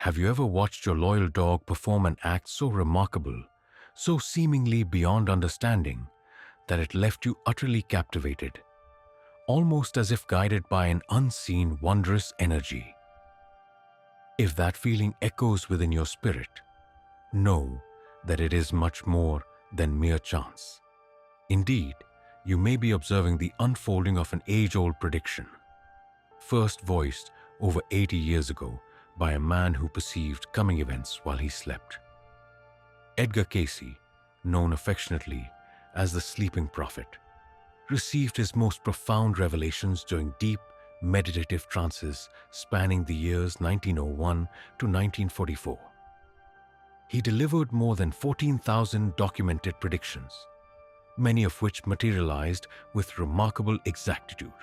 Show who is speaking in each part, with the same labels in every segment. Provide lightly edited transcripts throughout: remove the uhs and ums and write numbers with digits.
Speaker 1: Have you ever watched your loyal dog perform an act so remarkable, so seemingly beyond understanding, that it left you utterly captivated, almost as if guided by an unseen, wondrous energy? If that feeling echoes within your spirit, know that it is much more than mere chance. Indeed, you may be observing the unfolding of an age-old prediction, first voiced over 80 years ago by a man who perceived coming events while he slept. Edgar Cayce, known affectionately as the Sleeping Prophet, received his most profound revelations during deep, meditative trances spanning the years 1901 to 1944. He delivered more than 14,000 documented predictions, many of which materialized with remarkable exactitude.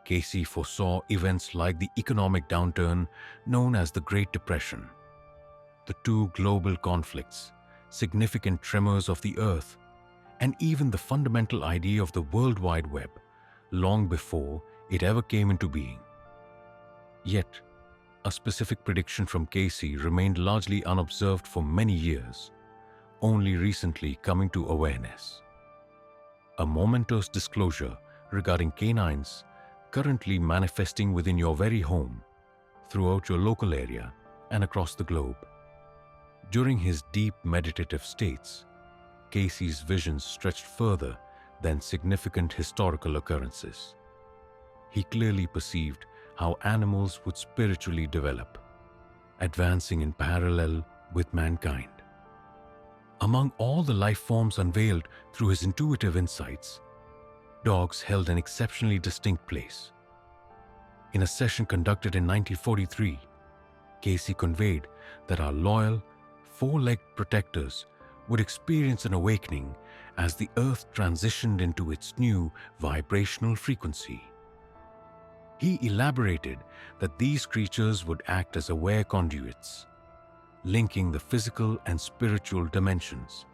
Speaker 1: Cayce foresaw events like the economic downturn known as the Great Depression, the two global conflicts, significant tremors of the earth, and even the fundamental idea of the World Wide Web long before it ever came into being. Yet, a specific prediction from Cayce remained largely unobserved for many years, only recently coming to awareness. A momentous disclosure regarding canines currently manifesting within your very home, throughout your local area, and across the globe. During his deep meditative states, Cayce's visions stretched further than significant historical occurrences. He clearly perceived how animals would spiritually develop, advancing in parallel with mankind. Among all the life forms unveiled through his intuitive insights, dogs held an exceptionally distinct place. In a session conducted in 1943, Cayce conveyed that our loyal, four-legged protectors would experience an awakening as the Earth transitioned into its new vibrational frequency. He elaborated that these creatures would act as aware conduits, linking the physical and spiritual dimensions.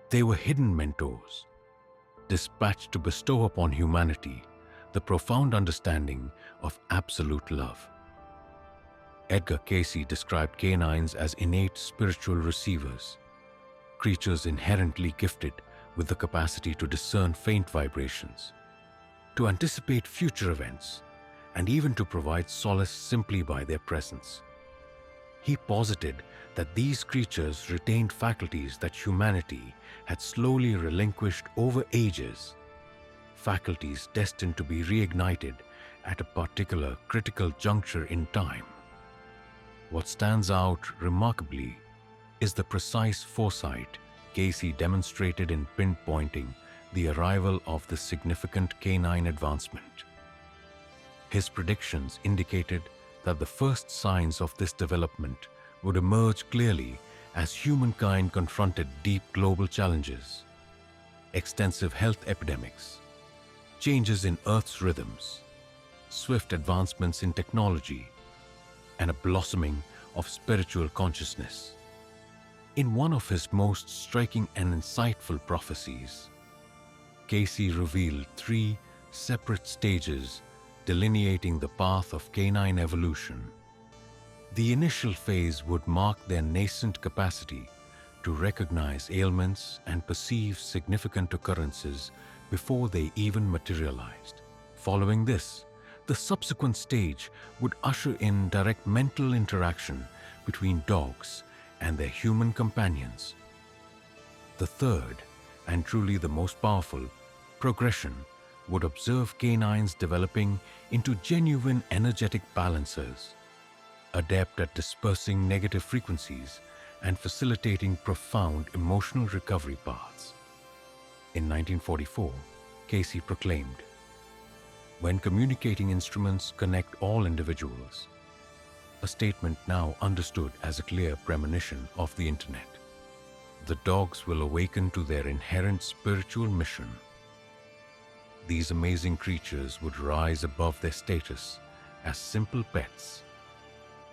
Speaker 1: They were hidden mentors, dispatched to bestow upon humanity the profound understanding of absolute love. Edgar Cayce described canines as innate spiritual receivers, creatures inherently gifted with the capacity to discern faint vibrations, to anticipate future events, and even to provide solace simply by their presence. He posited that these creatures retained faculties that humanity had slowly relinquished over ages, faculties destined to be reignited at a particular critical juncture in time. What stands out remarkably is the precise foresight Cayce demonstrated in pinpointing the arrival of this significant canine advancement. His predictions indicated that the first signs of this development would emerge clearly as humankind confronted deep global challenges, extensive health epidemics, changes in Earth's rhythms, swift advancements in technology, and a blossoming of spiritual consciousness. In one of his most striking and insightful prophecies, Cayce revealed three separate stages delineating the path of canine evolution. The initial phase would mark their nascent capacity to recognize ailments and perceive significant occurrences before they even materialized. Following this, the subsequent stage would usher in direct mental interaction between dogs and their human companions. The third, and truly the most powerful, progression would observe canines developing into genuine energetic balancers, adept at dispersing negative frequencies and facilitating profound emotional recovery paths. In 1944, Cayce proclaimed, "When communicating instruments connect all individuals," a statement now understood as a clear premonition of the Internet, "the dogs will awaken to their inherent spiritual mission." These amazing creatures would rise above their status as simple pets,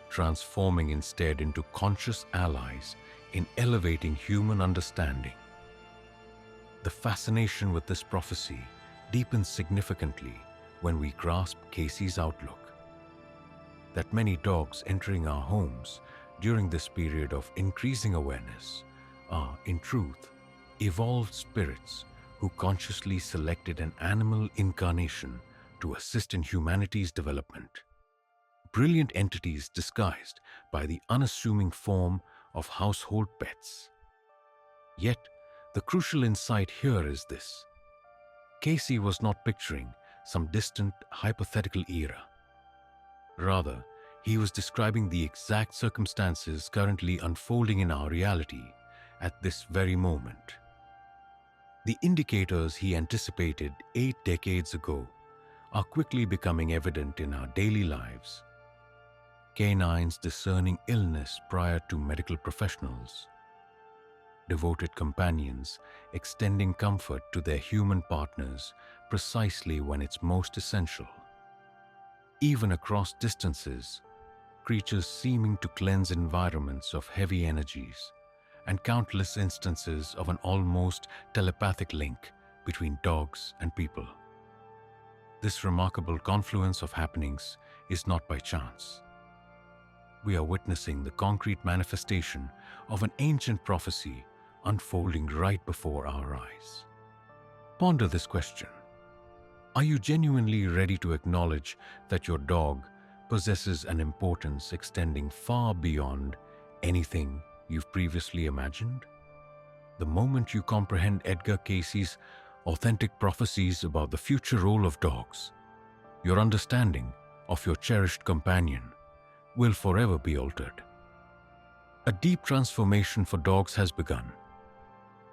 Speaker 1: transforming instead into conscious allies in elevating human understanding. The fascination with this prophecy deepens significantly when we grasp Cayce's outlook. that many dogs entering our homes during this period of increasing awareness are, in truth, evolved spirits who consciously selected an animal incarnation to assist in humanity's development. Brilliant entities disguised by the unassuming form of household pets. Yet, the crucial insight here is this. Cayce was not picturing some distant hypothetical era. Rather, he was describing the exact circumstances currently unfolding in our reality at this very moment. The indicators he anticipated 8 decades ago are quickly becoming evident in our daily lives. Canines discerning illness prior to medical professionals. Devoted companions extending comfort to their human partners precisely when it's most essential. Even across distances, creatures seeming to cleanse environments of heavy energies, and countless instances of an almost telepathic link between dogs and people. This remarkable confluence of happenings is not by chance. We are witnessing the concrete manifestation of an ancient prophecy unfolding right before our eyes. Ponder this question. Are you genuinely ready to acknowledge that your dog possesses an importance extending far beyond anything you've previously imagined? The moment you comprehend Edgar Cayce's authentic prophecies about the future role of dogs, your understanding of your cherished companion will forever be altered. A deep transformation for dogs has begun,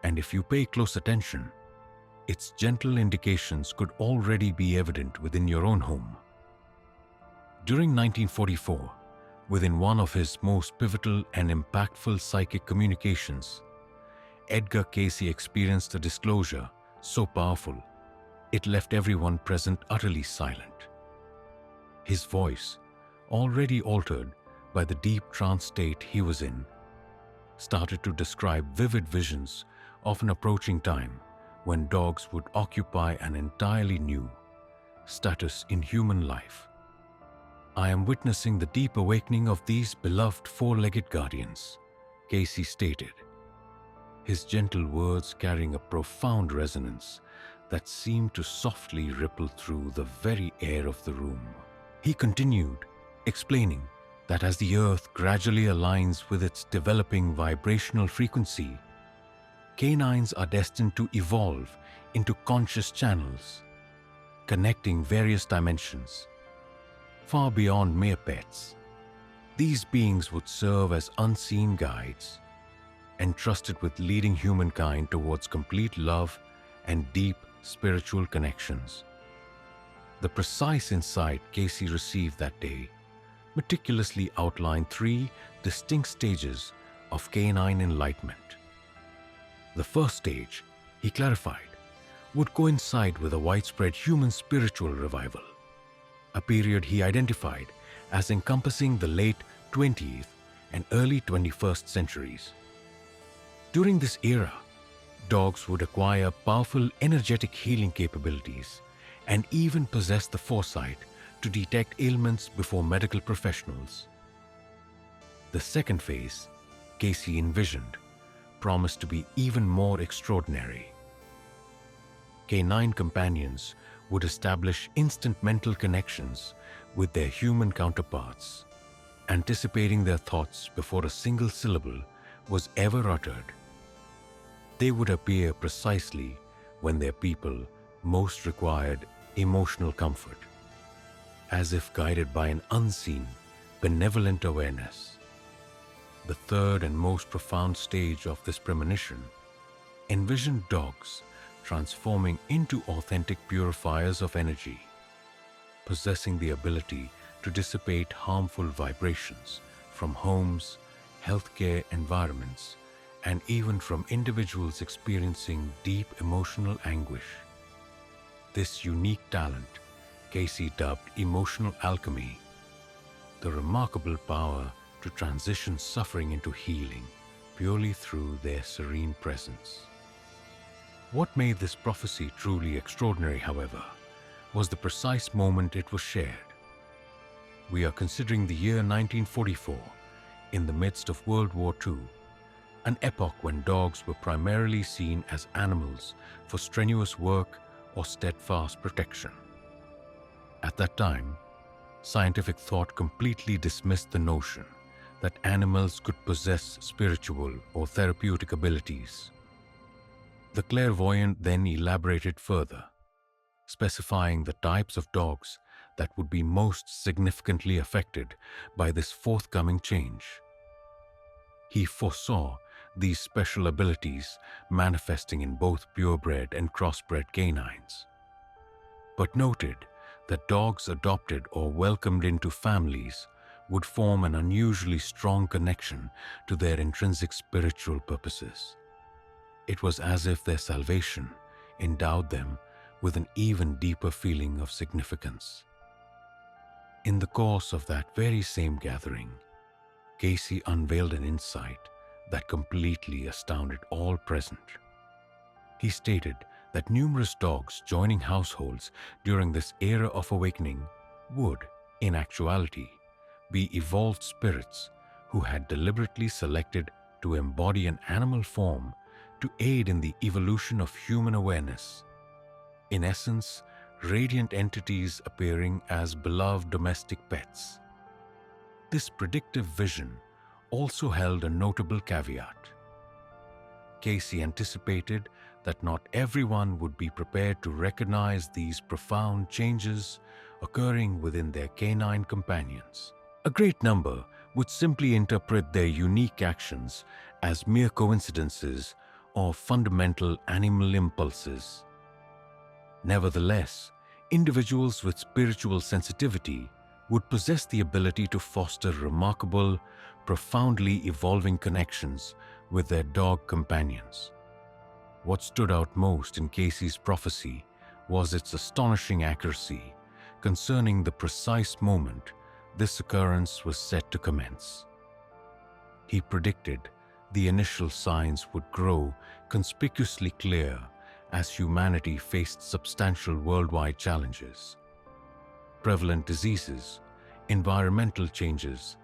Speaker 1: and if you pay close attention, its gentle indications could already be evident within your own home. During 1944, within one of his most pivotal and impactful psychic communications, Edgar Cayce experienced a disclosure so powerful, it left everyone present utterly silent. His voice, already altered by the deep trance state he was in, started to describe vivid visions of an approaching time when dogs would occupy an entirely new status in human life. I am witnessing the deep awakening of these beloved four-legged guardians, Cayce stated, his gentle words carrying a profound resonance that seemed to softly ripple through the very air of the room. He continued, explaining that as the Earth gradually aligns with its developing vibrational frequency, canines are destined to evolve into conscious channels, connecting various dimensions, far beyond mere pets. These beings would serve as unseen guides, entrusted with leading humankind towards complete love and deep spiritual connections. The precise insight Cayce received that day meticulously outlined 3 distinct stages of canine enlightenment. The first stage, he clarified, would coincide with a widespread human spiritual revival, a period he identified as encompassing the late 20th and early 21st centuries. During this era, dogs would acquire powerful energetic healing capabilities and even possess the foresight to detect ailments before medical professionals. The second phase, Cayce envisioned, promised to be even more extraordinary. Canine companions would establish instant mental connections with their human counterparts, anticipating their thoughts before a single syllable was ever uttered. They would appear precisely when their people most required emotional comfort, as if guided by an unseen, benevolent awareness. The third and most profound stage of this premonition envisioned dogs transforming into authentic purifiers of energy, possessing the ability to dissipate harmful vibrations from homes, healthcare environments, and even from individuals experiencing deep emotional anguish. This unique talent, Cayce dubbed emotional alchemy, the remarkable power to transition suffering into healing purely through their serene presence. What made this prophecy truly extraordinary, however, was the precise moment it was shared. We are considering the year 1944, in the midst of World War II, an epoch when dogs were primarily seen as animals for strenuous work or steadfast protection. At that time, scientific thought completely dismissed the notion that animals could possess spiritual or therapeutic abilities. The clairvoyant then elaborated further, specifying the types of dogs that would be most significantly affected by this forthcoming change. He foresaw these special abilities manifesting in both purebred and crossbred canines, but noted that dogs adopted or welcomed into families would form an unusually strong connection to their intrinsic spiritual purposes. It was as if their salvation endowed them with an even deeper feeling of significance. In the course of that very same gathering, Cayce unveiled an insight that completely astounded all present. He stated that numerous dogs joining households during this era of awakening would, in actuality, be evolved spirits who had deliberately selected to embody an animal form to aid in the evolution of human awareness. In essence, radiant entities appearing as beloved domestic pets. This predictive vision also held a notable caveat. Cayce anticipated that not everyone would be prepared to recognize these profound changes occurring within their canine companions. A great number would simply interpret their unique actions as mere coincidences or fundamental animal impulses. Nevertheless, individuals with spiritual sensitivity would possess the ability to foster remarkable, profoundly evolving connections with their dog companions. What stood out most in Cayce's prophecy was its astonishing accuracy concerning the precise moment this occurrence was set to commence. He predicted the initial signs would grow conspicuously clear as humanity faced substantial worldwide challenges. Prevalent diseases, environmental changes,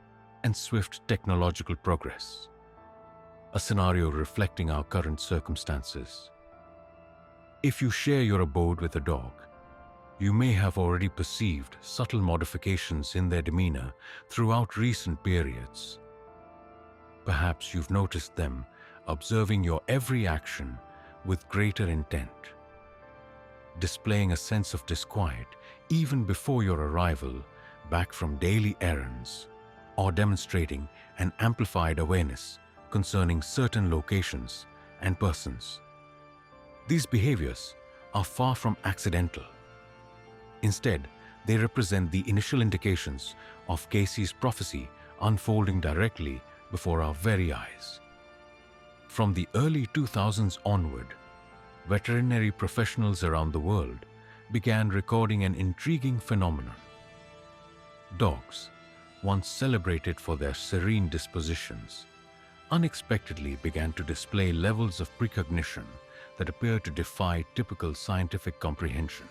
Speaker 1: and swift technological progress. A scenario reflecting our current circumstances. If you share your abode with a dog, you may have already perceived subtle modifications in their demeanor throughout recent periods. Perhaps you've noticed them observing your every action with greater intent, displaying a sense of disquiet even before your arrival back from daily errands, or demonstrating an amplified awareness concerning certain locations and persons. These behaviors are far from accidental. Instead, they represent the initial indications of Cayce's prophecy unfolding directly before our very eyes. From the early 2000s onward, veterinary professionals around the world began recording an intriguing phenomenon. Dogs, once celebrated for their serene dispositions, unexpectedly began to display levels of precognition that appeared to defy typical scientific comprehension.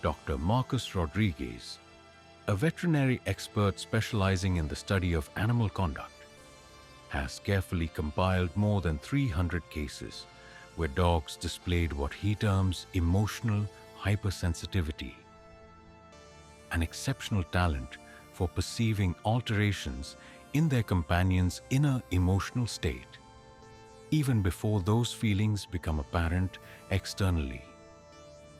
Speaker 1: Dr. Marcus Rodriguez, a veterinary expert specializing in the study of animal conduct, has carefully compiled more than 300 cases where dogs displayed what he terms emotional hypersensitivity, an exceptional talent for perceiving alterations in their companion's inner emotional state, even before those feelings become apparent externally.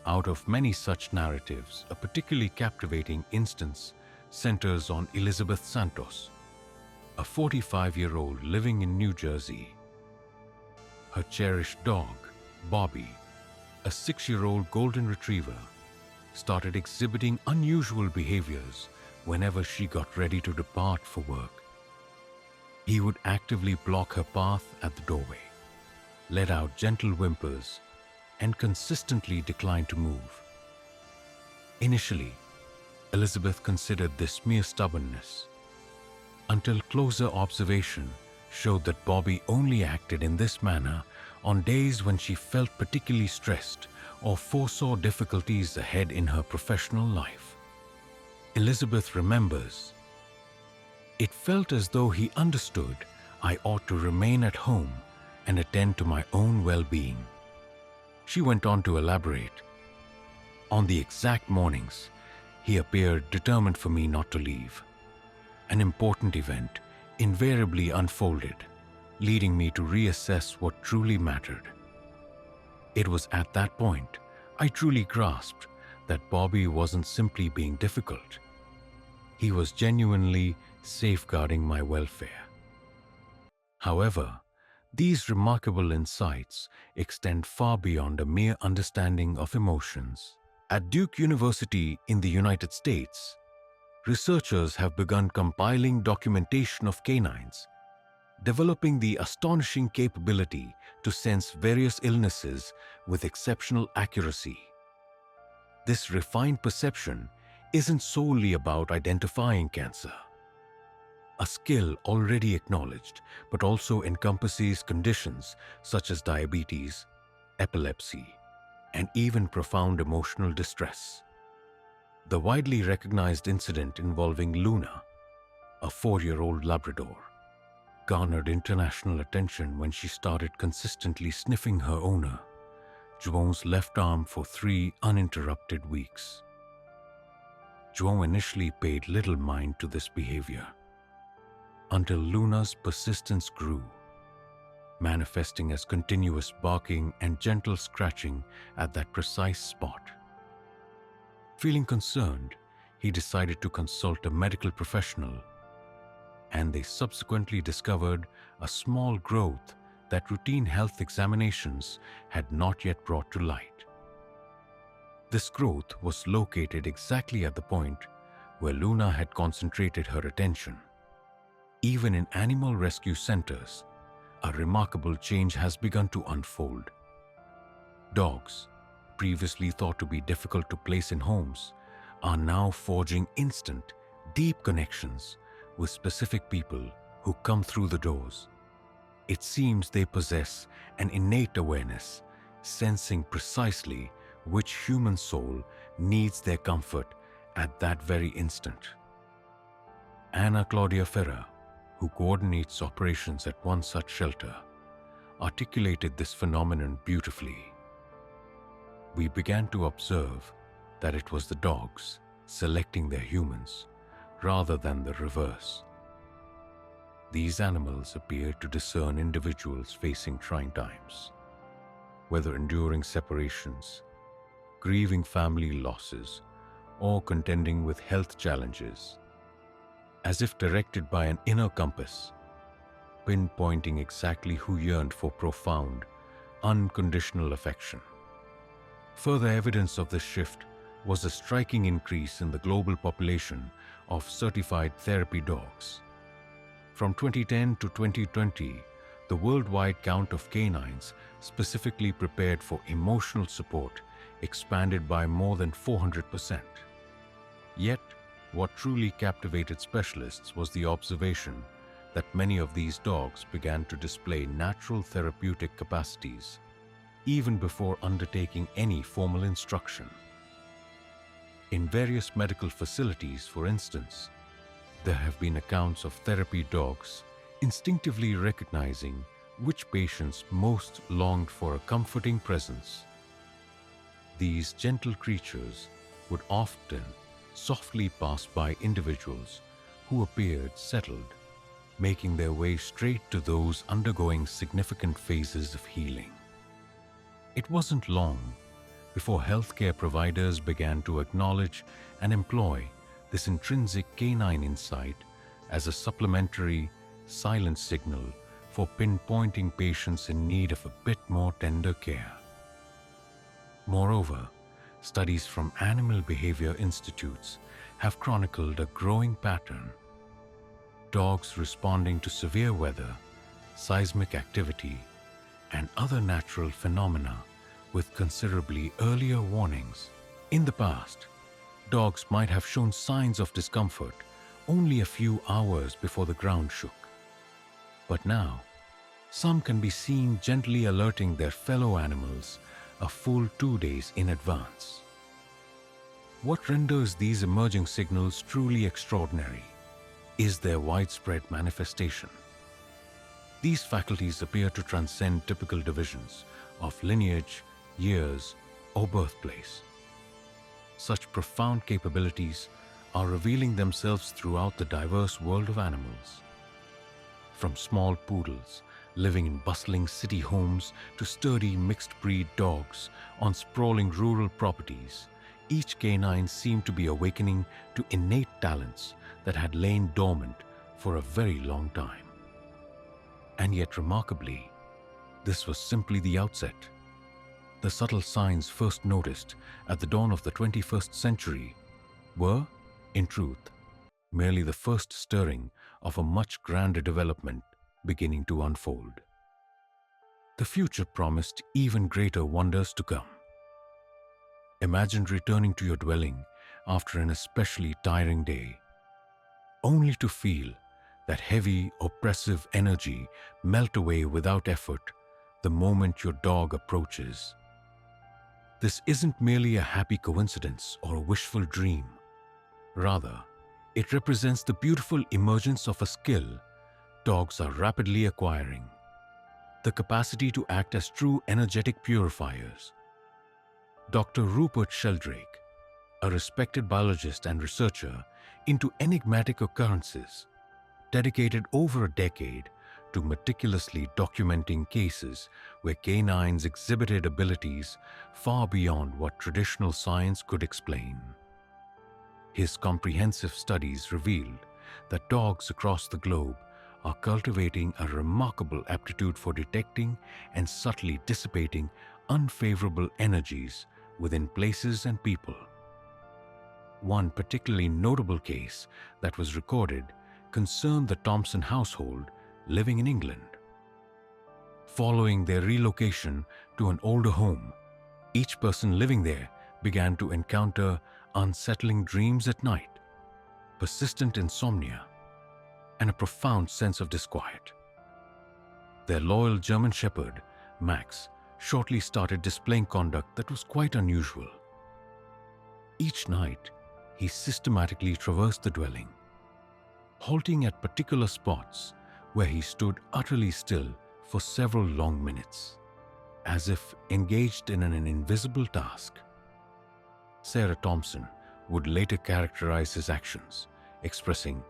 Speaker 1: Out of many such narratives, a particularly captivating instance centers on Elizabeth Santos, a 45-year-old living in New Jersey. Her cherished dog, Bobby, a 6-year-old golden retriever, started exhibiting unusual behaviors whenever she got ready to depart for work. He would actively block her path at the doorway, let out gentle whimpers, and consistently decline to move. Initially, Elizabeth considered this mere stubbornness, until closer observation showed that Bobby only acted in this manner on days when she felt particularly stressed or foresaw difficulties ahead in her professional life. Elizabeth remembers. It felt as though he understood I ought to remain at home and attend to my own well-being. She went on to elaborate. On the exact mornings, he appeared determined for me not to leave. An important event invariably unfolded, leading me to reassess what truly mattered. It was at that point I truly grasped that Bobby wasn't simply being difficult. He was genuinely safeguarding my welfare. However, these remarkable insights extend far beyond a mere understanding of emotions. At Duke University in the United States, researchers have begun compiling documentation of canines, developing the astonishing capability to sense various illnesses with exceptional accuracy. This refined perception isn't solely about identifying cancer, a skill already acknowledged, but also encompasses conditions such as diabetes, epilepsy, and even profound emotional distress. The widely recognized incident involving Luna, a 4-year-old Labrador, garnered international attention when she started consistently sniffing her owner, Joan's left arm, for 3 uninterrupted weeks. Joan initially paid little mind to this behavior, until Luna's persistence grew, manifesting as continuous barking and gentle scratching at that precise spot. Feeling concerned, he decided to consult a medical professional, and they subsequently discovered a small growth that routine health examinations had not yet brought to light. This growth was located exactly at the point where Luna had concentrated her attention. Even in animal rescue centers, a remarkable change has begun to unfold. Dogs, previously thought to be difficult to place in homes, are now forging instant, deep connections with specific people who come through the doors. It seems they possess an innate awareness, sensing precisely which human soul needs their comfort at that very instant. Anna Claudia Ferrer, who coordinates operations at one such shelter, articulated this phenomenon beautifully. We began to observe that it was the dogs selecting their humans rather than the reverse. These animals appeared to discern individuals facing trying times, whether enduring separations, grieving family losses, or contending with health challenges, as if directed by an inner compass, pinpointing exactly who yearned for profound, unconditional affection. Further evidence of this shift was a striking increase in the global population of certified therapy dogs. From 2010 to 2020, the worldwide count of canines specifically prepared for emotional support expanded by more than 400%. Yet, what truly captivated specialists was the observation that many of these dogs began to display natural therapeutic capacities even before undertaking any formal instruction. In various medical facilities, for instance, there have been accounts of therapy dogs instinctively recognizing which patients most longed for a comforting presence. These gentle creatures would often softly pass by individuals who appeared settled, making their way straight to those undergoing significant phases of healing. It wasn't long before healthcare providers began to acknowledge and employ this intrinsic canine insight as a supplementary, silent signal for pinpointing patients in need of a bit more tender care. Moreover, studies from animal behavior institutes have chronicled a growing pattern. Dogs responding to severe weather, seismic activity, and other natural phenomena with considerably earlier warnings. In the past, dogs might have shown signs of discomfort only a few hours before the ground shook. But now, some can be seen gently alerting their fellow animals a full 2 days in advance. What renders these emerging signals truly extraordinary is their widespread manifestation. These faculties appear to transcend typical divisions of lineage, years, or birthplace. Such profound capabilities are revealing themselves throughout the diverse world of animals. From small poodles living in bustling city homes to sturdy mixed-breed dogs on sprawling rural properties, each canine seemed to be awakening to innate talents that had lain dormant for a very long time. And yet, remarkably, this was simply the outset. The subtle signs first noticed at the dawn of the 21st century were, in truth, merely the first stirring of a much grander development beginning to unfold. The future promised even greater wonders to come. Imagine returning to your dwelling after an especially tiring day, only to feel that heavy, oppressive energy melt away without effort the moment your dog approaches. This isn't merely a happy coincidence or a wishful dream. Rather, it represents the beautiful emergence of a skill dogs are rapidly acquiring: the capacity to act as true energetic purifiers. Dr. Rupert Sheldrake, a respected biologist and researcher into enigmatic occurrences, dedicated over a decade to meticulously documenting cases where canines exhibited abilities far beyond what traditional science could explain. His comprehensive studies revealed that dogs across the globe are cultivating a remarkable aptitude for detecting and subtly dissipating unfavorable energies within places and people. One particularly notable case that was recorded concerned the Thompson household living in England. Following their relocation to an older home, each person living there began to encounter unsettling dreams at night, persistent insomnia, and a profound sense of disquiet. Their loyal German shepherd, Max, shortly started displaying conduct that was quite unusual. Each night, he systematically traversed the dwelling, halting at particular spots where he stood utterly still for several long minutes, as if engaged in an invisible task. Sarah Thompson would later characterize his actions, expressing,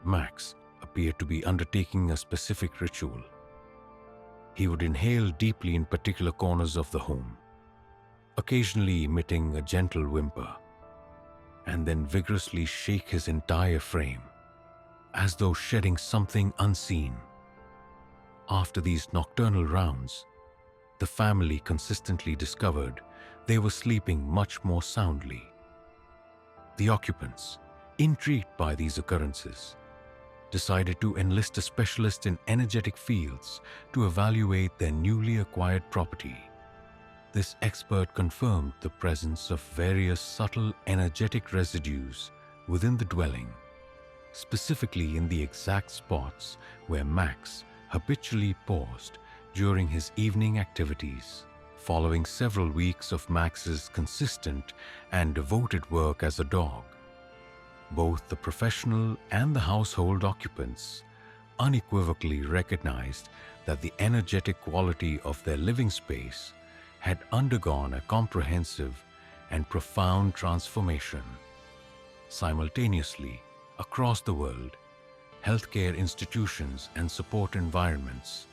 Speaker 1: "Max appeared to be undertaking a specific ritual. He would inhale deeply in particular corners of the home, occasionally emitting a gentle whimper, and then vigorously shake his entire frame, as though shedding something unseen. After these nocturnal rounds, the family consistently discovered they were sleeping much more soundly. The occupants, intrigued by these occurrences, decided to enlist a specialist in energetic fields to evaluate their newly acquired property. This expert confirmed the presence of various subtle energetic residues within the dwelling, specifically in the exact spots where Max habitually paused during his evening activities. Following several weeks of Max's consistent and devoted work as a dog, both the professional and the household occupants unequivocally recognized that the energetic quality of their living space had undergone a comprehensive and profound transformation. Simultaneously, across the world, healthcare institutions and support environments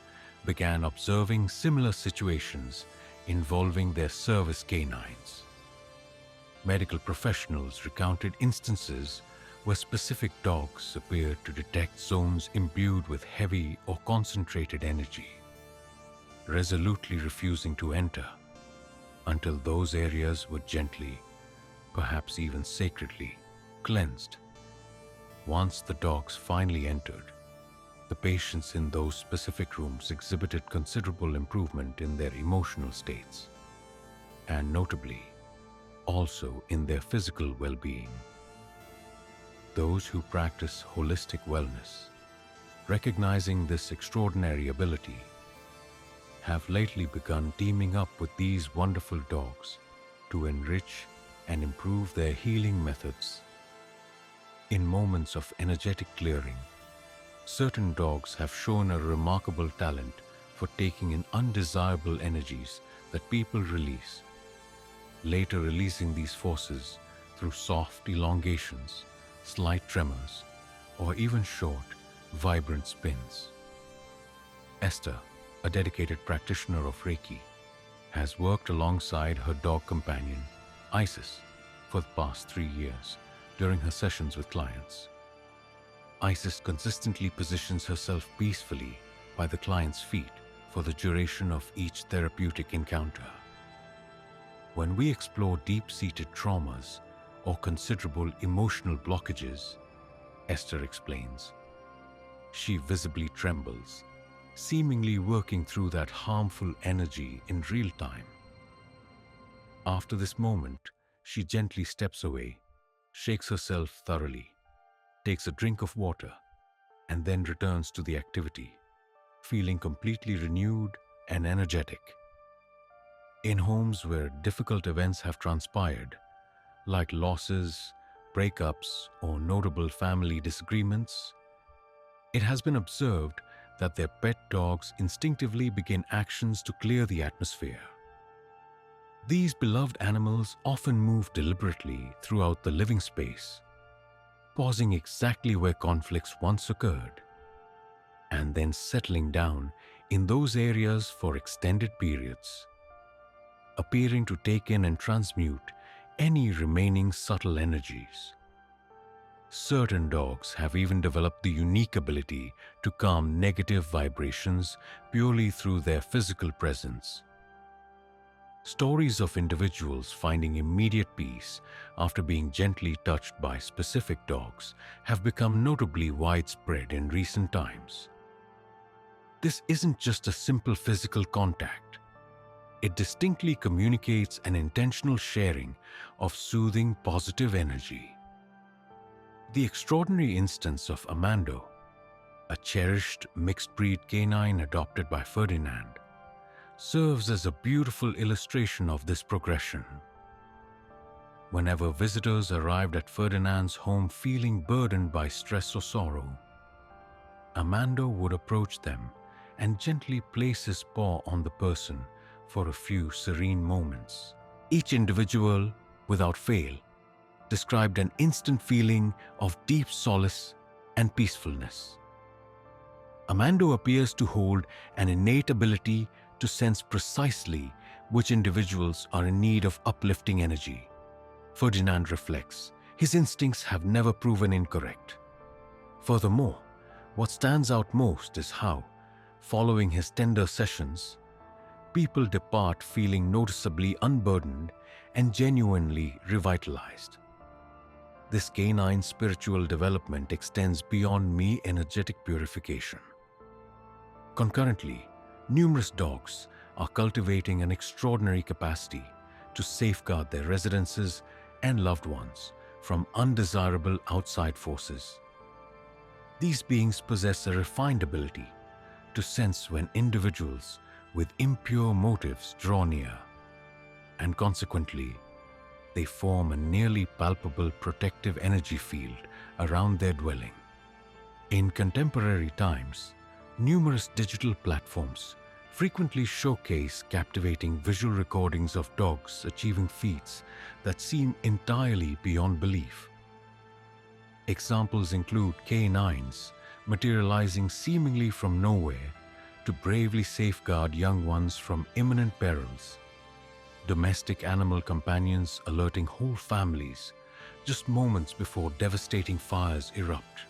Speaker 1: began observing similar situations involving their service canines. Medical professionals recounted instances where specific dogs appeared to detect zones imbued with heavy or concentrated energy, resolutely refusing to enter until those areas were gently, perhaps even sacredly, cleansed. Once the dogs finally entered, the patients in those specific rooms exhibited considerable improvement in their emotional states, and notably, also in their physical well-being. Those who practice holistic wellness, recognizing this extraordinary ability, have lately begun teaming up with these wonderful dogs to enrich and improve their healing methods. In moments of energetic clearing, certain dogs have shown a remarkable talent for taking in undesirable energies that people release, later releasing these forces through soft elongations, slight tremors, or even short, vibrant spins. Esther, a dedicated practitioner of Reiki, has worked alongside her dog companion, Isis, for the past 3 years during her sessions with clients. Isis consistently positions herself peacefully by the client's feet for the duration of each therapeutic encounter. When we explore deep-seated traumas or considerable emotional blockages, Esther explains, she visibly trembles, seemingly working through that harmful energy in real time. After this moment, she gently steps away, shakes herself thoroughly, takes a drink of water, and then returns to the activity, feeling completely renewed and energetic. In homes where difficult events have transpired, like losses, breakups, or notable family disagreements, it has been observed that their pet dogs instinctively begin actions to clear the atmosphere. These beloved animals often move deliberately throughout the living space, pausing exactly where conflicts once occurred, and then settling down in those areas for extended periods, appearing to take in and transmute any remaining subtle energies. Certain dogs have even developed the unique ability to calm negative vibrations purely through their physical presence. Stories of individuals finding immediate peace after being gently touched by specific dogs have become notably widespread in recent times. This isn't just a simple physical contact. It distinctly communicates an intentional sharing of soothing positive energy. The extraordinary instance of Amando, a cherished mixed-breed canine adopted by Ferdinand, serves as a beautiful illustration of this progression. Whenever visitors arrived at Ferdinand's home feeling burdened by stress or sorrow, Amando would approach them and gently place his paw on the person for a few serene moments. Each individual, without fail, described an instant feeling of deep solace and peacefulness. Amando appears to hold an innate ability to sense precisely which individuals are in need of uplifting energy. Ferdinand reflects, his instincts have never proven incorrect. Furthermore, what stands out most is how, following his tender sessions, people depart feeling noticeably unburdened and genuinely revitalized. This canine spiritual development extends beyond mere energetic purification. Concurrently, numerous dogs are cultivating an extraordinary capacity to safeguard their residences and loved ones from undesirable outside forces. These beings possess a refined ability to sense when individuals with impure motives draw near, and consequently, they form a nearly palpable protective energy field around their dwelling. In contemporary times, numerous digital platforms frequently showcase captivating visual recordings of dogs achieving feats that seem entirely beyond belief. Examples include canines materializing seemingly from nowhere to bravely safeguard young ones from imminent perils, domestic animal companions alerting whole families just moments before devastating fires erupt,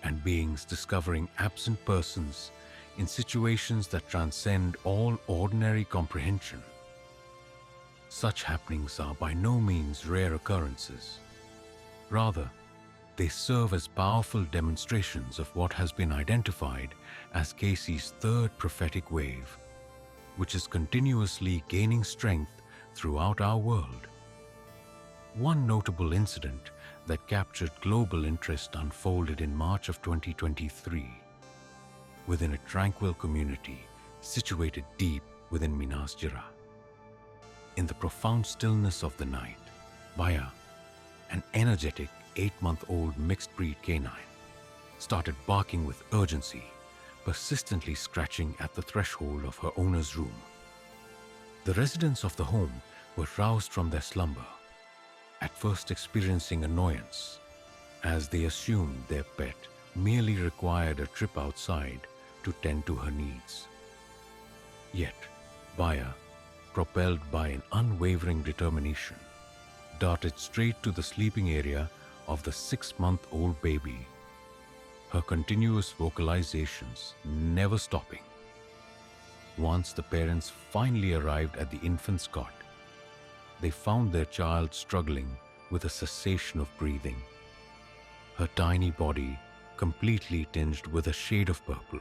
Speaker 1: and beings discovering absent persons in situations that transcend all ordinary comprehension. Such happenings are by no means rare occurrences. Rather, they serve as powerful demonstrations of what has been identified as Cayce's third prophetic wave, which is continuously gaining strength throughout our world. One notable incident that captured global interest unfolded in March of 2023 within a tranquil community situated deep within Minas Gerais. In the profound stillness of the night, Baya, an energetic 8-month-old mixed-breed canine, started barking with urgency, persistently scratching at the threshold of her owner's room. The residents of the home were roused from their slumber, at first experiencing annoyance, as they assumed their pet merely required a trip outside to tend to her needs. Yet, Baya, propelled by an unwavering determination, darted straight to the sleeping area of the 6-month-old baby, her continuous vocalizations never stopping. Once the parents finally arrived at the infant's cot, they found their child struggling with a cessation of breathing, her tiny body completely tinged with a shade of purple.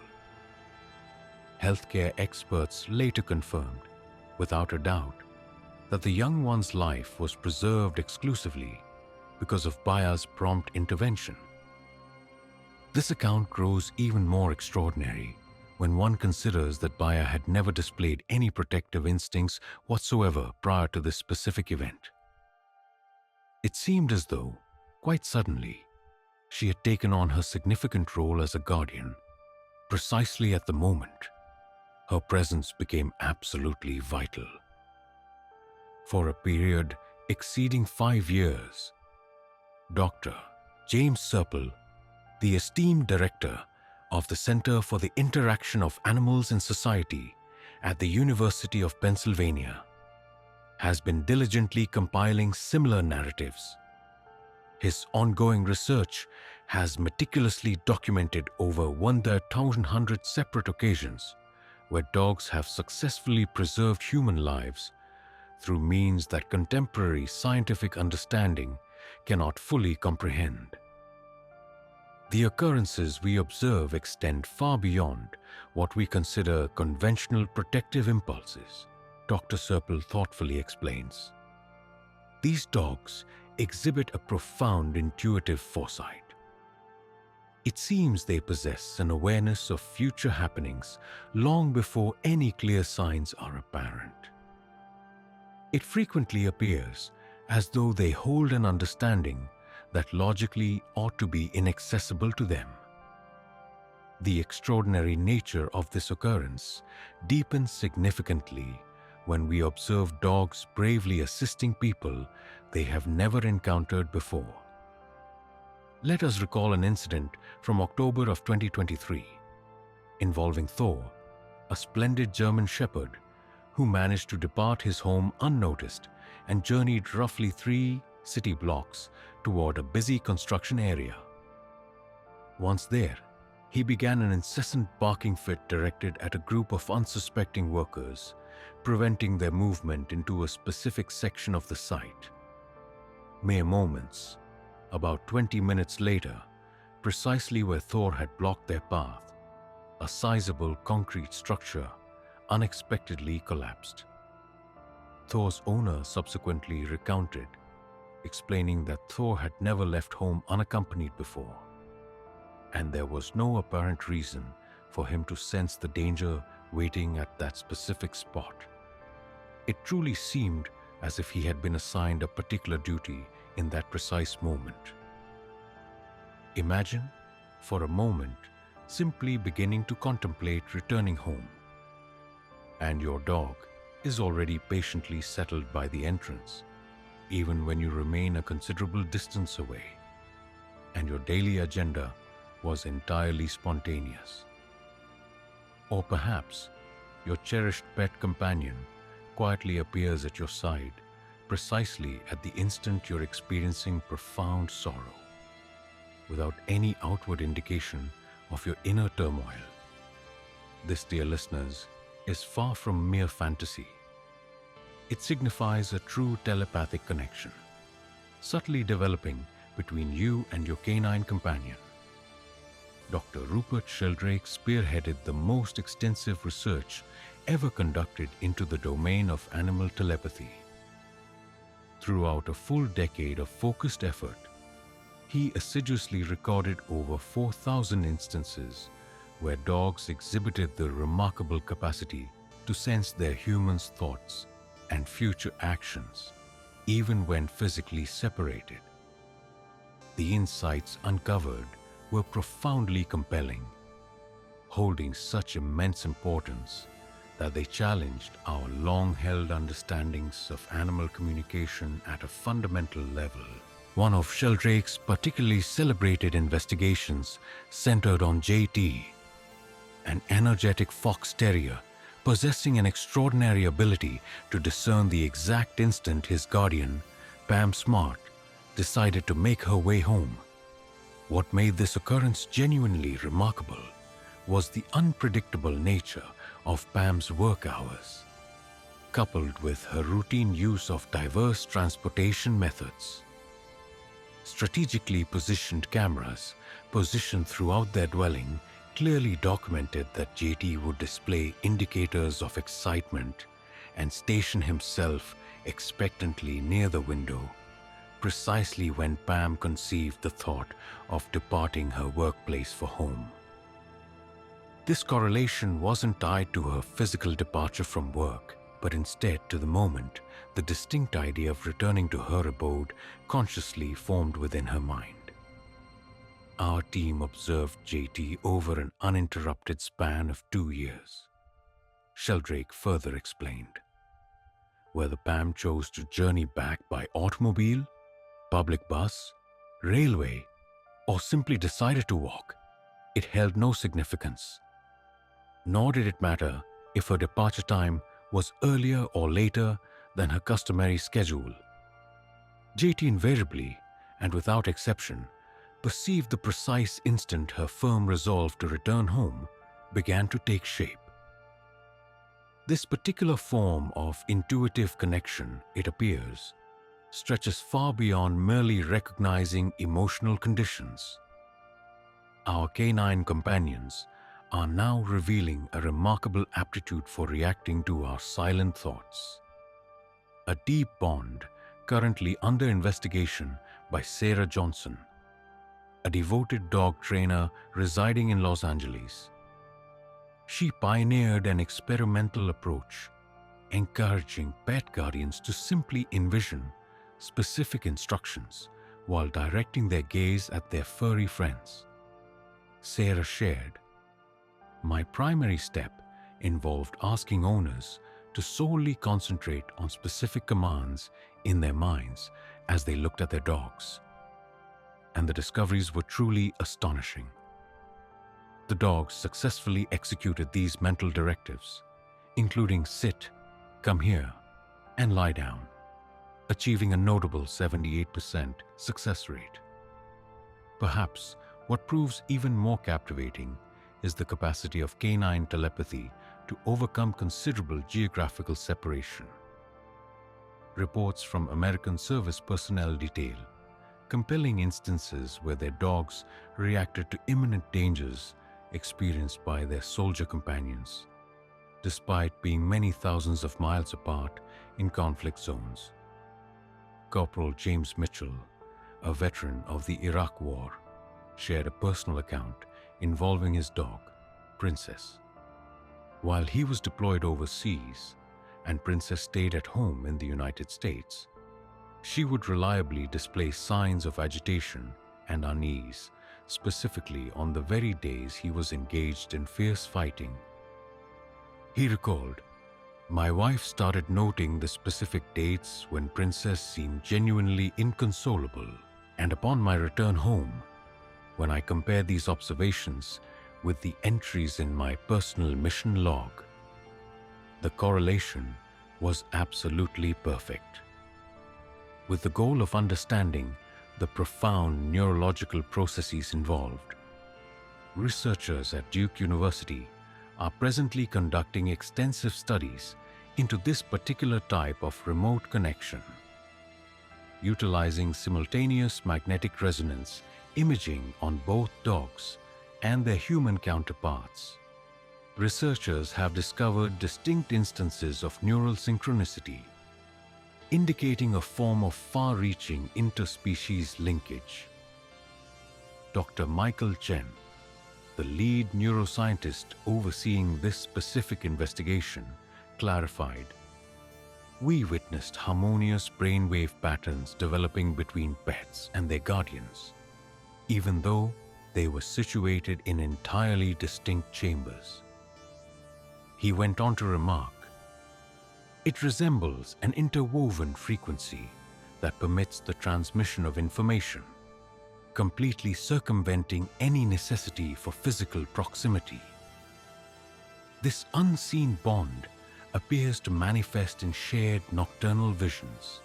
Speaker 1: Healthcare experts later confirmed, without a doubt, that the young one's life was preserved exclusively because of Baya's prompt intervention. This account grows even more extraordinary when one considers that Baya had never displayed any protective instincts whatsoever prior to this specific event. It seemed as though, quite suddenly, she had taken on her significant role as a guardian, precisely at the moment her presence became absolutely vital. For a period exceeding 5 years, Dr. James Serpell, the esteemed director of the Center for the Interaction of Animals in Society at the University of Pennsylvania, has been diligently compiling similar narratives. His ongoing research has meticulously documented over 1,100 separate occasions where dogs have successfully preserved human lives through means that contemporary scientific understanding cannot fully comprehend. The occurrences we observe extend far beyond what we consider conventional protective impulses, Dr. Serpell thoughtfully explains. These dogs exhibit a profound intuitive foresight. It seems they possess an awareness of future happenings long before any clear signs are apparent. It frequently appears as though they hold an understanding that logically ought to be inaccessible to them. The extraordinary nature of this occurrence deepens significantly when we observe dogs bravely assisting people they have never encountered before. Let us recall an incident from October of 2023 involving Thor, a splendid German shepherd who managed to depart his home unnoticed and journeyed roughly 3 city blocks toward a busy construction area. Once there, he began an incessant barking fit directed at a group of unsuspecting workers, preventing their movement into a specific section of the site. Mere moments, about 20 minutes later, precisely where Thor had blocked their path, a sizable concrete structure unexpectedly collapsed. Thor's owner subsequently recounted, explaining that Thor had never left home unaccompanied before, and there was no apparent reason for him to sense the danger waiting at that specific spot. It truly seemed as if he had been assigned a particular duty in that precise moment. Imagine, for a moment, simply beginning to contemplate returning home, and your dog is already patiently settled by the entrance, even when you remain a considerable distance away, and your daily agenda was entirely spontaneous. Or perhaps your cherished pet companion quietly appears at your side precisely at the instant you're experiencing profound sorrow, without any outward indication of your inner turmoil. This, dear listeners, is far from mere fantasy. It signifies a true telepathic connection, subtly developing between you and your canine companion. Dr. Rupert Sheldrake spearheaded the most extensive research ever conducted into the domain of animal telepathy. Throughout a full decade of focused effort, he assiduously recorded over 4,000 instances where dogs exhibited the remarkable capacity to sense their humans' thoughts and future actions, even when physically separated. The insights uncovered were profoundly compelling, holding such immense importance that they challenged our long-held understandings of animal communication at a fundamental level. One of Sheldrake's particularly celebrated investigations centered on JT, an energetic fox terrier possessing an extraordinary ability to discern the exact instant his guardian, Pam Smart, decided to make her way home. What made this occurrence genuinely remarkable was the unpredictable nature of Pam's work hours, coupled with her routine use of diverse transportation methods. Strategically positioned cameras positioned throughout their dwelling clearly documented that JT would display indicators of excitement and station himself expectantly near the window, precisely when Pam conceived the thought of departing her workplace for home. This correlation wasn't tied to her physical departure from work, but instead to the moment the distinct idea of returning to her abode consciously formed within her mind. Our team observed JT over an uninterrupted span of 2 years. Sheldrake further explained. Whether Pam chose to journey back by automobile, public bus, railway, or simply decided to walk, it held no significance. Nor did it matter if her departure time was earlier or later than her customary schedule. JT invariably, and without exception, perceived the precise instant her firm resolve to return home began to take shape. This particular form of intuitive connection, it appears, stretches far beyond merely recognizing emotional conditions. Our canine companions are now revealing a remarkable aptitude for reacting to our silent thoughts. A deep bond currently under investigation by Sarah Johnson, a devoted dog trainer residing in Los Angeles. She pioneered an experimental approach, encouraging pet guardians to simply envision specific instructions while directing their gaze at their furry friends. Sarah shared, "My primary step involved asking owners to solely concentrate on specific commands in their minds as they looked at their dogs. And the discoveries were truly astonishing. The dogs successfully executed these mental directives, including sit, come here, and lie down, achieving a notable 78% success rate. Perhaps what proves even more captivating is the capacity of canine telepathy to overcome considerable geographical separation. Reports from American service personnel detail compelling instances where their dogs reacted to imminent dangers experienced by their soldier companions, despite being many thousands of miles apart in conflict zones. Corporal James Mitchell, a veteran of the Iraq War, shared a personal account involving his dog, Princess. While he was deployed overseas and Princess stayed at home in the United States, she would reliably display signs of agitation and unease, specifically on the very days he was engaged in fierce fighting. He recalled, "My wife started noting the specific dates when Princess seemed genuinely inconsolable, and upon my return home, when I compared these observations with the entries in my personal mission log, the correlation was absolutely perfect." With the goal of understanding the profound neurological processes involved, researchers at Duke University are presently conducting extensive studies into this particular type of remote connection. Utilizing simultaneous magnetic resonance imaging on both dogs and their human counterparts, researchers have discovered distinct instances of neural synchronicity, indicating a form of far-reaching interspecies linkage. Dr. Michael Chen, the lead neuroscientist overseeing this specific investigation, clarified, we witnessed harmonious brainwave patterns developing between pets and their guardians, even though they were situated in entirely distinct chambers. He went on to remark, "It resembles an interwoven frequency that permits the transmission of information, completely circumventing any necessity for physical proximity. This unseen bond appears to manifest in shared nocturnal visions,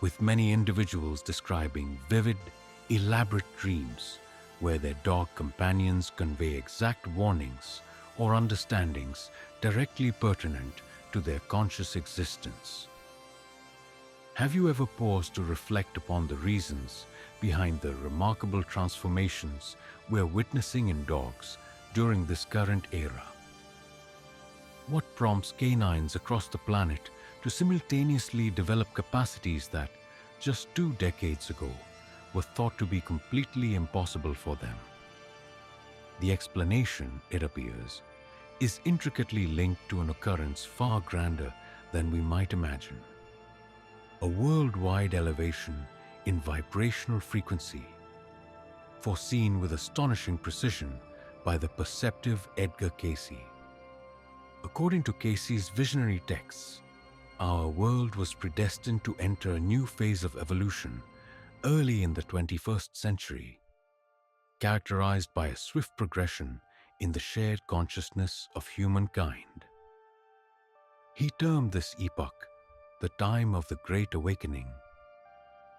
Speaker 1: with many individuals describing vivid, elaborate dreams where their dog companions convey exact warnings or understandings directly pertinent to their conscious existence." Have you ever paused to reflect upon the reasons behind the remarkable transformations we're witnessing in dogs during this current era? What prompts canines across the planet to simultaneously develop capacities that, just 2 decades ago, were thought to be completely impossible for them? The explanation, it appears, is intricately linked to an occurrence far grander than we might imagine: a worldwide elevation in vibrational frequency, foreseen with astonishing precision by the perceptive Edgar Cayce. According to Cayce's visionary texts, our world was predestined to enter a new phase of evolution early in the 21st century, characterized by a swift progression in the shared consciousness of humankind. He termed this epoch the time of the Great Awakening,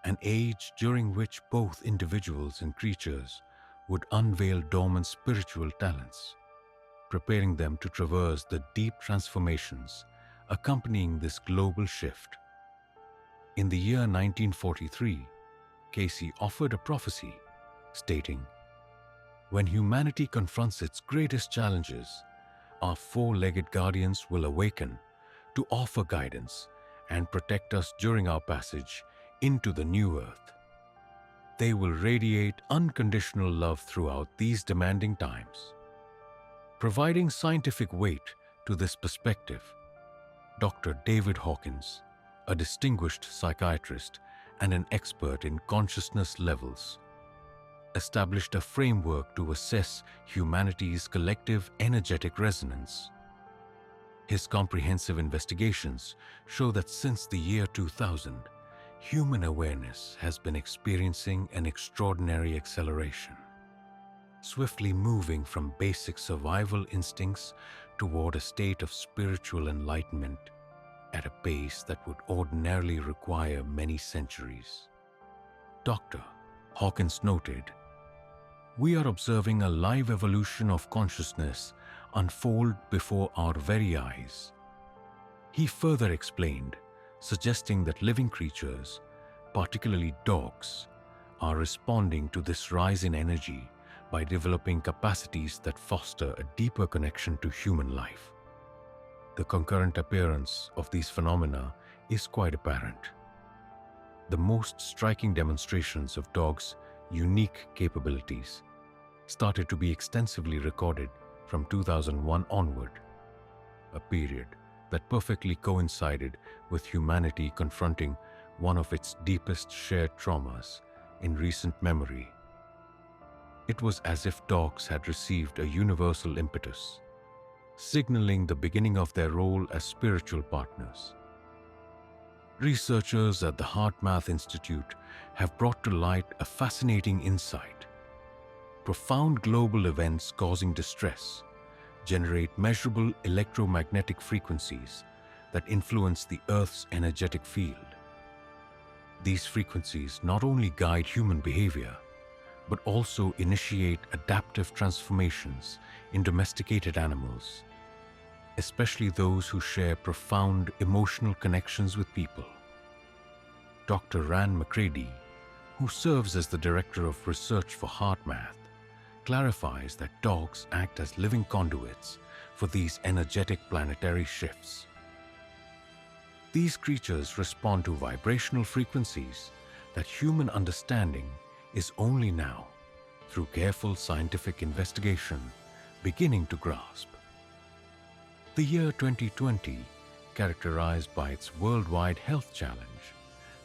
Speaker 1: an age during which both individuals and creatures would unveil dormant spiritual talents, preparing them to traverse the deep transformations accompanying this global shift. In the year 1943, Cayce offered a prophecy, stating, "When humanity confronts its greatest challenges, our four-legged guardians will awaken to offer guidance and protect us during our passage into the new earth. They will radiate unconditional love throughout these demanding times." Providing scientific weight to this perspective, Dr. David Hawkins, a distinguished psychiatrist and an expert in consciousness levels, established a framework to assess humanity's collective energetic resonance. His comprehensive investigations show that since the year 2000, human awareness has been experiencing an extraordinary acceleration, swiftly moving from basic survival instincts toward a state of spiritual enlightenment at a pace that would ordinarily require many centuries. Dr. Hawkins noted, "We are observing a live evolution of consciousness unfold before our very eyes." He further explained, suggesting that living creatures, particularly dogs, are responding to this rise in energy by developing capacities that foster a deeper connection to human life. The concurrent appearance of these phenomena is quite apparent. The most striking demonstrations of dogs' unique capabilities started to be extensively recorded from 2001 onward, a period that perfectly coincided with humanity confronting one of its deepest shared traumas in recent memory. It was as if dogs had received a universal impetus, signaling the beginning of their role as spiritual partners. Researchers at the HeartMath Institute have brought to light a fascinating insight. Profound global events causing distress generate measurable electromagnetic frequencies that influence the Earth's energetic field. These frequencies not only guide human behavior, but also initiate adaptive transformations in domesticated animals, especially those who share profound emotional connections with people. Dr. Rand McCready, who serves as the Director of Research for HeartMath, clarifies that dogs act as living conduits for these energetic planetary shifts. These creatures respond to vibrational frequencies that human understanding is only now, through careful scientific investigation, beginning to grasp. The year 2020 characterized by its worldwide health challenge,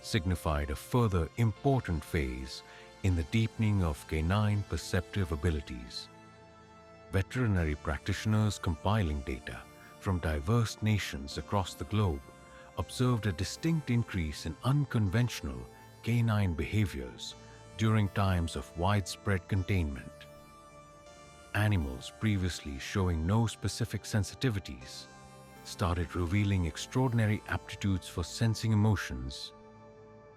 Speaker 1: signified a further important phase in the deepening of canine perceptive abilities. Veterinary practitioners compiling data from diverse nations across the globe observed a distinct increase in unconventional canine behaviors during times of widespread containment. Animals previously showing no specific sensitivities started revealing extraordinary aptitudes for sensing emotions,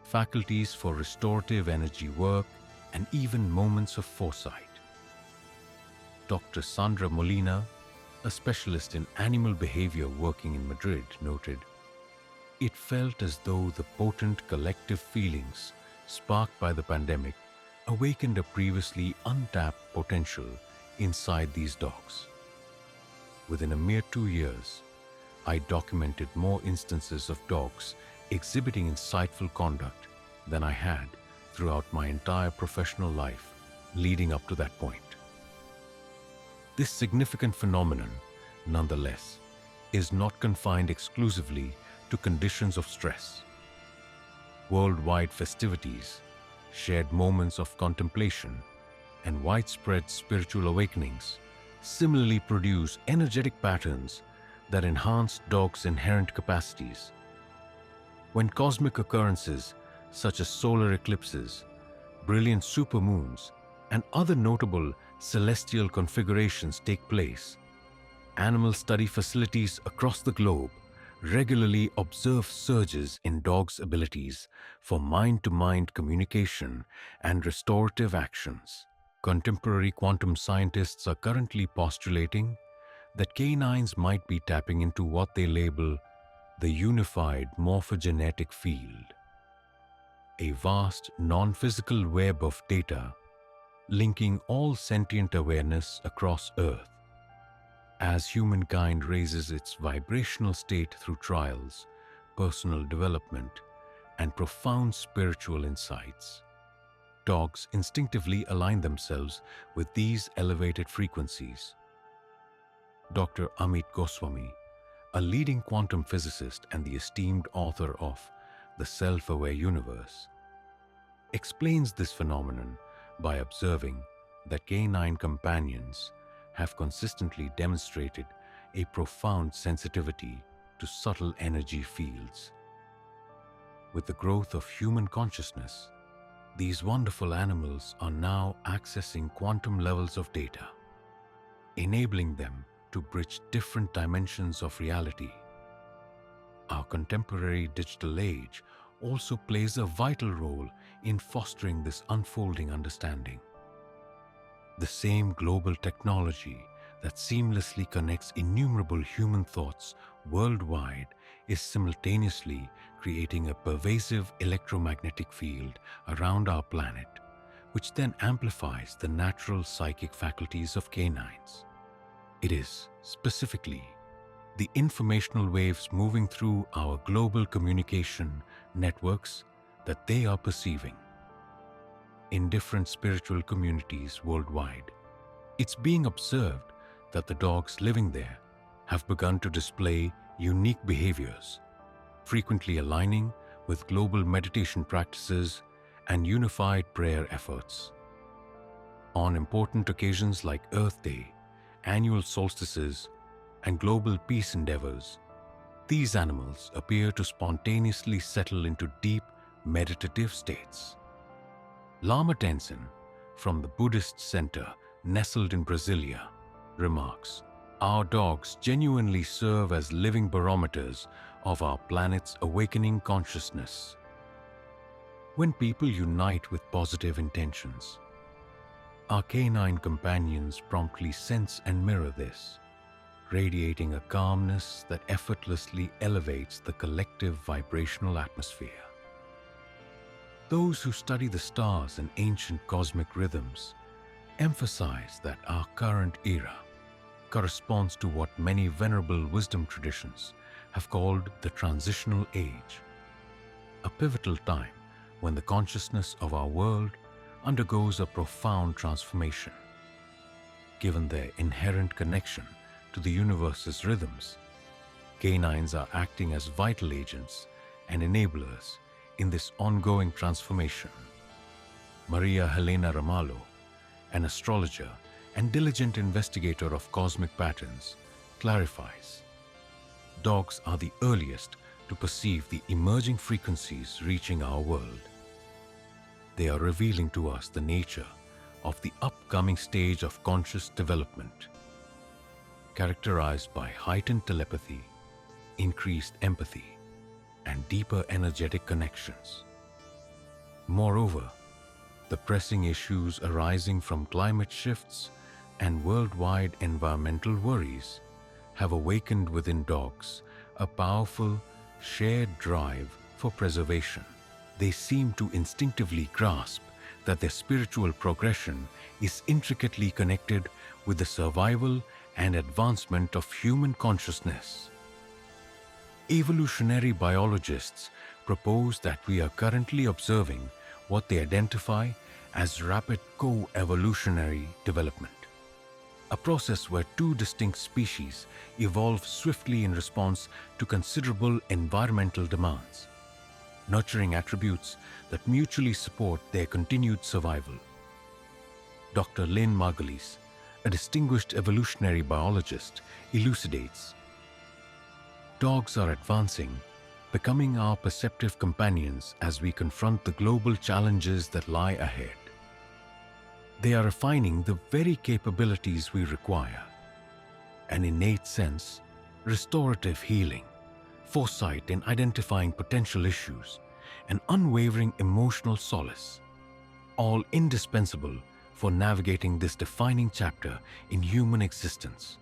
Speaker 1: faculties for restorative energy work, and even moments of foresight. Dr. Sandra Molina, a specialist in animal behavior working in Madrid, noted, "It felt as though the potent collective feelings sparked by the pandemic awakened a previously untapped potential inside these dogs." Within a mere 2 years, I documented more instances of dogs exhibiting insightful conduct than I had throughout my entire professional life leading up to that point. This significant phenomenon, nonetheless, is not confined exclusively to conditions of stress. Worldwide festivities, shared moments of contemplation, and widespread spiritual awakenings similarly produce energetic patterns that enhance dogs' inherent capacities. When cosmic occurrences such as solar eclipses, brilliant supermoons, and other notable celestial configurations take place, animal study facilities across the globe regularly observe surges in dogs' abilities for mind-to-mind communication and restorative actions. Contemporary quantum scientists are currently postulating that canines might be tapping into what they label the unified morphogenetic field, a vast non-physical web of data linking all sentient awareness across Earth. As humankind raises its vibrational state through trials, personal development, and profound spiritual insights, dogs instinctively align themselves with these elevated frequencies. Dr. Amit Goswami, a leading quantum physicist and the esteemed author of The Self-Aware Universe, explains this phenomenon by observing that canine companions have consistently demonstrated a profound sensitivity to subtle energy fields. With the growth of human consciousness, these wonderful animals are now accessing quantum levels of data, enabling them to bridge different dimensions of reality. Our contemporary digital age also plays a vital role in fostering this unfolding understanding. The same global technology that seamlessly connects innumerable human thoughts worldwide is simultaneously creating a pervasive electromagnetic field around our planet, which then amplifies the natural psychic faculties of canines. It is, specifically, the informational waves moving through our global communication networks that they are perceiving. In different spiritual communities worldwide, it's being observed that the dogs living there have begun to display unique behaviors, frequently aligning with global meditation practices and unified prayer efforts. On important occasions like Earth Day, annual solstices, and global peace endeavors, these animals appear to spontaneously settle into deep meditative states. Lama Tenzin, from the Buddhist center nestled in Brasilia, remarks, "Our dogs genuinely serve as living barometers of our planet's awakening consciousness." When people unite with positive intentions, our canine companions promptly sense and mirror this, radiating a calmness that effortlessly elevates the collective vibrational atmosphere. Those who study the stars and ancient cosmic rhythms emphasize that our current era corresponds to what many venerable wisdom traditions have called the transitional age, a pivotal time when the consciousness of our world undergoes a profound transformation. Given their inherent connection to the universe's rhythms, Canines are acting as vital agents and enablers in this ongoing transformation. Maria Helena Ramalho, an astrologer and diligent investigator of cosmic patterns, clarifies, dogs are the earliest to perceive the emerging frequencies reaching our world. They are revealing to us the nature of the upcoming stage of conscious development, characterized by heightened telepathy, increased empathy, and deeper energetic connections. Moreover, the pressing issues arising from climate shifts and worldwide environmental worries have awakened within dogs a powerful, shared drive for preservation. They seem to instinctively grasp that their spiritual progression is intricately connected with the survival and advancement of human consciousness. Evolutionary biologists propose that we are currently observing what they identify as rapid co-evolutionary development, a process where two distinct species evolve swiftly in response to considerable environmental demands, nurturing attributes that mutually support their continued survival. Dr. Lynn Margulies, a distinguished evolutionary biologist, elucidates, dogs are advancing, becoming our perceptive companions as we confront the global challenges that lie ahead. They are refining the very capabilities we require: an innate sense, restorative healing, foresight in identifying potential issues, and unwavering emotional solace, all indispensable for navigating this defining chapter in human existence.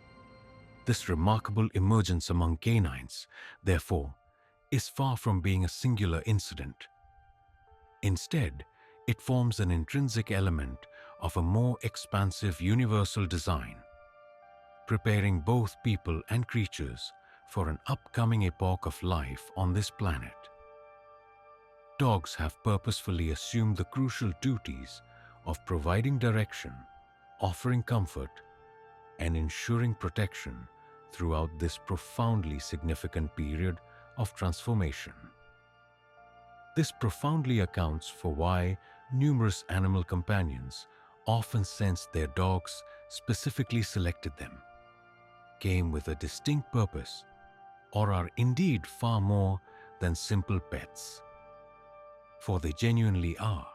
Speaker 1: This remarkable emergence among canines, therefore, is far from being a singular incident. Instead, it forms an intrinsic element of a more expansive universal design, preparing both people and creatures for an upcoming epoch of life on this planet. Dogs have purposefully assumed the crucial duties of providing direction, offering comfort, and ensuring protection throughout this profoundly significant period of transformation. This profoundly accounts for why numerous animal companions often sensed their dogs specifically selected them, came with a distinct purpose, or are indeed far more than simple pets. For they genuinely are.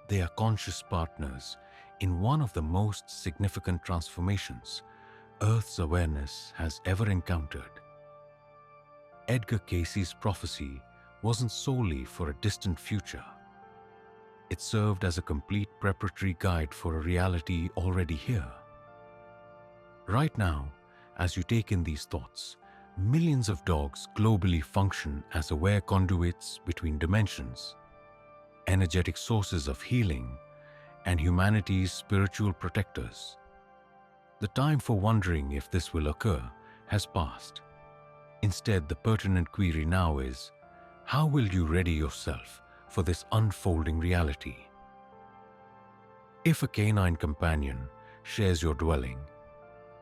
Speaker 1: They are conscious partners in one of the most significant transformations Earth's awareness has ever encountered. Edgar Cayce's prophecy wasn't solely for a distant future. It served as a complete preparatory guide for a reality already here. Right now, as you take in these thoughts, millions of dogs globally function as aware conduits between dimensions, energetic sources of healing, and humanity's spiritual protectors. The time for wondering if this will occur has passed. Instead, the pertinent query now is, how will you ready yourself for this unfolding reality? If a canine companion shares your dwelling,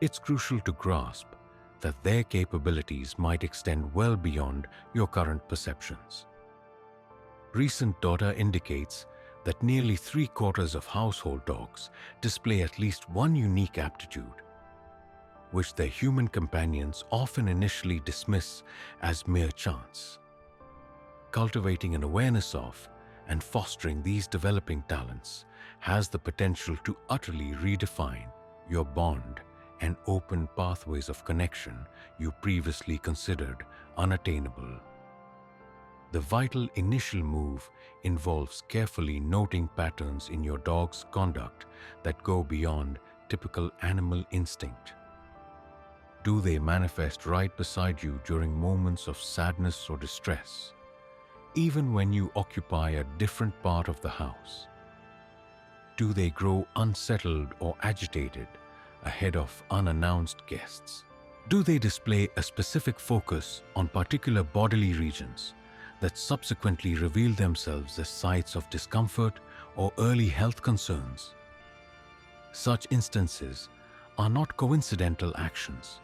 Speaker 1: it's crucial to grasp that their capabilities might extend well beyond your current perceptions. Recent data indicates that nearly 3/4 of household dogs display at least one unique aptitude, which their human companions often initially dismiss as mere chance. Cultivating an awareness of and fostering these developing talents has the potential to utterly redefine your bond and open pathways of connection you previously considered unattainable. The vital initial move involves carefully noting patterns in your dog's conduct that go beyond typical animal instinct. Do they manifest right beside you during moments of sadness or distress, even when you occupy a different part of the house? Do they grow unsettled or agitated ahead of unannounced guests? Do they display a specific focus on particular bodily regions that subsequently reveal themselves as sites of discomfort or early health concerns? Such instances are not coincidental actions,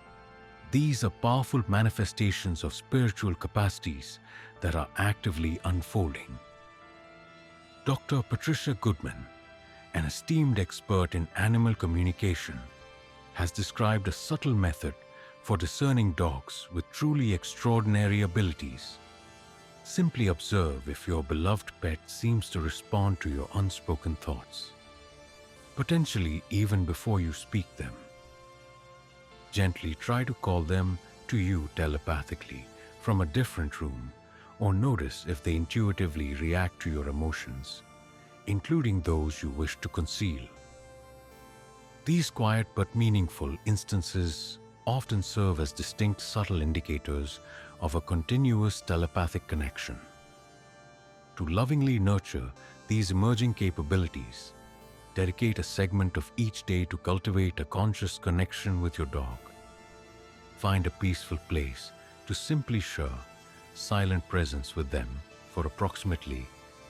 Speaker 1: These are powerful manifestations of spiritual capacities that are actively unfolding. Dr. Patricia Goodman, an esteemed expert in animal communication, has described a subtle method for discerning dogs with truly extraordinary abilities. Simply observe if your beloved pet seems to respond to your unspoken thoughts, potentially even before you speak them. Gently try to call them to you telepathically from a different room, or notice if they intuitively react to your emotions, including those you wish to conceal. These quiet but meaningful instances often serve as distinct subtle indicators of a continuous telepathic connection. To lovingly nurture these emerging capabilities, dedicate a segment of each day to cultivate a conscious connection with your dog. Find a peaceful place to simply share silent presence with them for approximately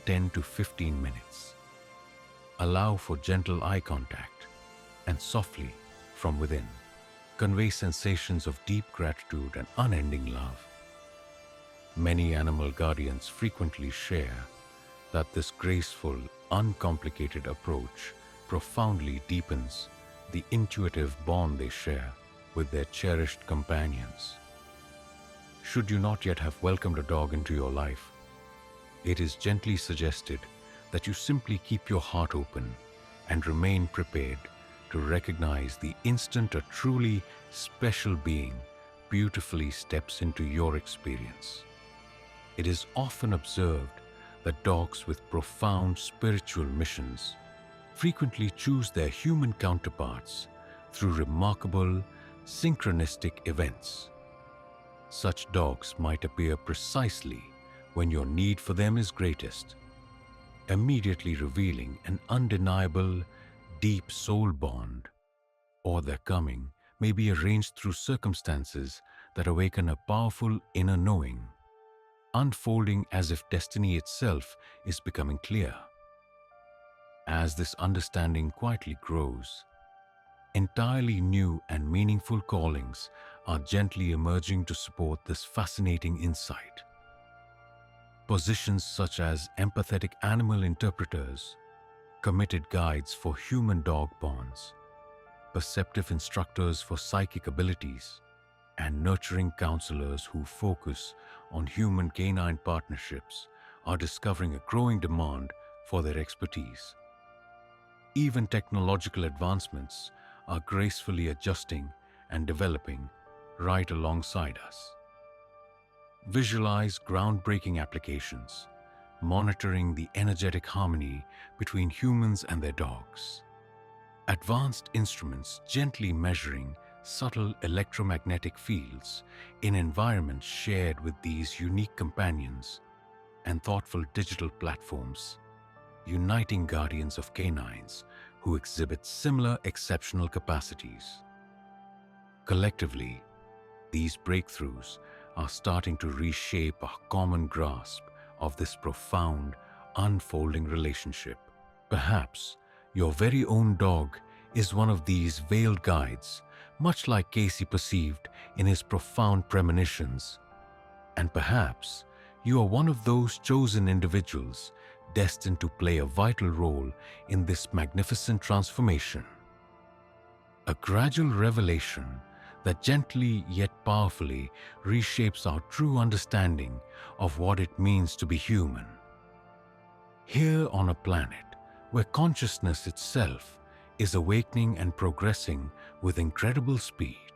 Speaker 1: 10 to 15 minutes. Allow for gentle eye contact and softly, from within, convey sensations of deep gratitude and unending love. Many animal guardians frequently share that this graceful, uncomplicated approach profoundly deepens the intuitive bond they share with their cherished companions. Should you not yet have welcomed a dog into your life, it is gently suggested that you simply keep your heart open and remain prepared to recognize the instant a truly special being beautifully steps into your experience. It is often observed that dogs with profound spiritual missions frequently choose their human counterparts through remarkable, synchronistic events. Such dogs might appear precisely when your need for them is greatest, immediately revealing an undeniable, deep soul bond, or their coming may be arranged through circumstances that awaken a powerful inner knowing, unfolding as if destiny itself is becoming clear. As this understanding quietly grows, entirely new and meaningful callings are gently emerging to support this fascinating insight. Positions such as empathetic animal interpreters, committed guides for human-dog bonds, perceptive instructors for psychic abilities, and nurturing counselors who focus on human-canine partnerships are discovering a growing demand for their expertise. Even technological advancements are gracefully adjusting and developing right alongside us. Visualize groundbreaking applications, monitoring the energetic harmony between humans and their dogs. Advanced instruments gently measuring subtle electromagnetic fields in environments shared with these unique companions, and thoughtful digital platforms uniting guardians of canines who exhibit similar exceptional capacities. Collectively, these breakthroughs are starting to reshape our common grasp of this profound, unfolding relationship. Perhaps your very own dog is one of these veiled guides, much like Cayce perceived in his profound premonitions. And perhaps you are one of those chosen individuals destined to play a vital role in this magnificent transformation. A gradual revelation that gently yet powerfully reshapes our true understanding of what it means to be human. Here on a planet where consciousness itself is awakening and progressing with incredible speed.